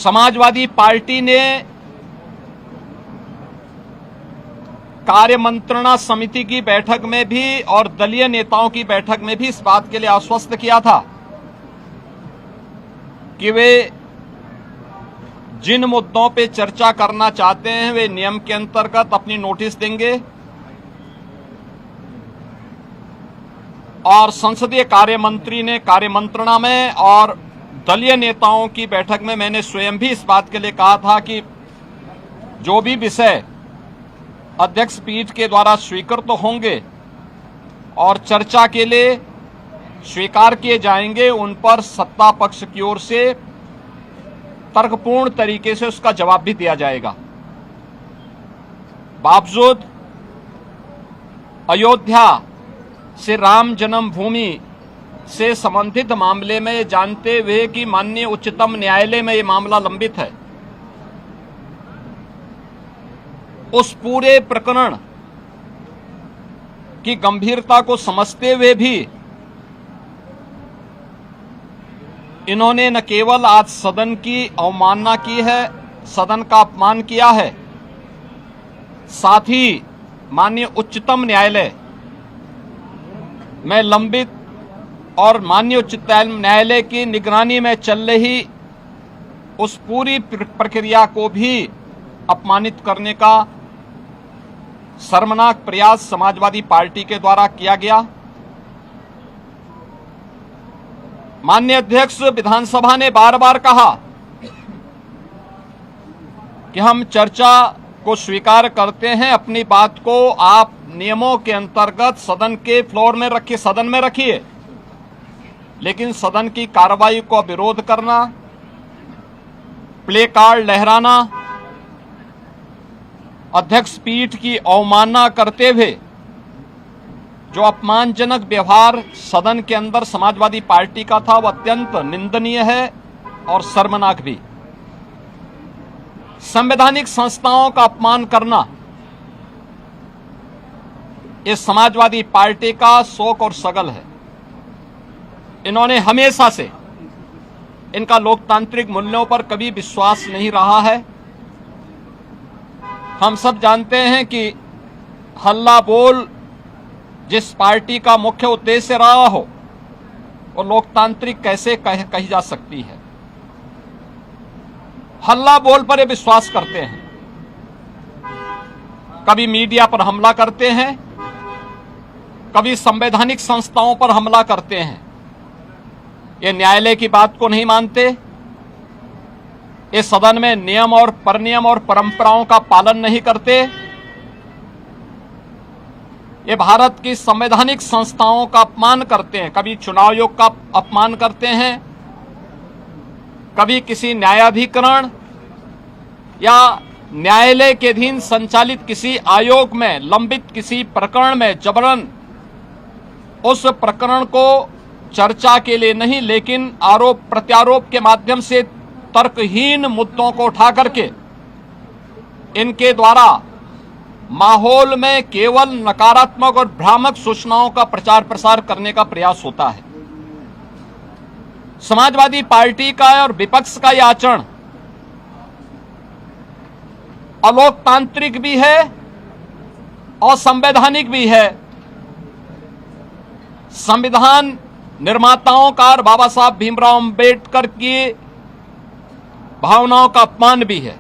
Samajwadi party ने कार्य मंत्रणा समिति की बैठक में भी और दलीय नेताओं की बैठक में भी इस बात के लिए आश्वस्त किया था कि वे जिन मुद्दों पे चर्चा करना चाहते हैं वे नियम के अंतर्गत अपनी नोटिस देंगे और संसदीय कार्य मंत्री ने कार्य मंत्रणा में और दलीय नेताओं की बैठक में मैंने स्वयं भी इस बात के लिए कहा था कि जो भी विषय अध्यक्ष पीठ के द्वारा स्वीकृत तो होंगे और चर्चा के लिए स्वीकार किए जाएंगे, उन पर सत्ता पक्ष की ओर से तर्कपूर्ण तरीके से उसका जवाब भी दिया जाएगा। बावजूद अयोध्या से राम जन्मभूमि से संबंधित मामले में जानते हुए कि माननीय उच्चतम न्यायालय में यह मामला लंबित है, उस पूरे प्रकरण की गंभीरता को समझते हुए भी इन्होंने न केवल आज सदन की अवमानना की है, सदन का अपमान किया है, साथ ही माननीय उच्चतम न्यायालय में लंबित और माननीय उच्चतम न्यायालय की निगरानी में चल रही उस पूरी प्रक्रिया को भी अपमानित करने का शर्मनाक प्रयास समाजवादी पार्टी के द्वारा किया गया। माननीय अध्यक्ष विधानसभा ने बार बार कहा कि हम चर्चा को स्वीकार करते हैं, अपनी बात को आप नियमों के अंतर्गत सदन के फ्लोर में रखिए, सदन में रखिए, लेकिन सदन की कार्रवाई को विरोध करना, प्ले कार्ड लहराना, अध्यक्ष पीठ की अवमानना करते हुए जो अपमानजनक व्यवहार सदन के अंदर समाजवादी पार्टी का था वह अत्यंत निंदनीय है और शर्मनाक भी। संवैधानिक संस्थाओं का अपमान करना इस समाजवादी पार्टी का शौक और सगल है। इन्होंने हमेशा से इनका लोकतांत्रिक मूल्यों पर कभी विश्वास नहीं रहा है। हम सब जानते हैं कि हल्ला बोल जिस पार्टी का मुख्य उद्देश्य रहा हो वो लोकतांत्रिक कैसे कही जा सकती है। हल्ला बोल पर ये विश्वास करते हैं, कभी मीडिया पर हमला करते हैं, कभी संवैधानिक संस्थाओं पर हमला करते हैं। ये न्यायालय की बात को नहीं मानते, इस सदन में नियम और परनियम और परंपराओं का पालन नहीं करते, ये भारत की संवैधानिक संस्थाओं का अपमान करते हैं, कभी चुनाव आयोग का अपमान करते हैं, कभी किसी न्यायाधिकरण या न्यायालय के अधीन संचालित किसी आयोग में लंबित किसी प्रकरण में जबरन उस प्रकरण को चर्चा के लिए नहीं लेकिन आरोप प्रत्यारोप के माध्यम से तर्कहीन मुद्दों को उठा करके इनके द्वारा माहौल में केवल नकारात्मक और भ्रामक सूचनाओं का प्रचार प्रसार करने का प्रयास होता है। समाजवादी पार्टी का और विपक्ष का यह आचरण अलोकतांत्रिक भी है और संवैधानिक भी है। संविधान निर्माताओं का और बाबा साहब भीमराव अंबेडकर की भावनाओं का अपमान भी है।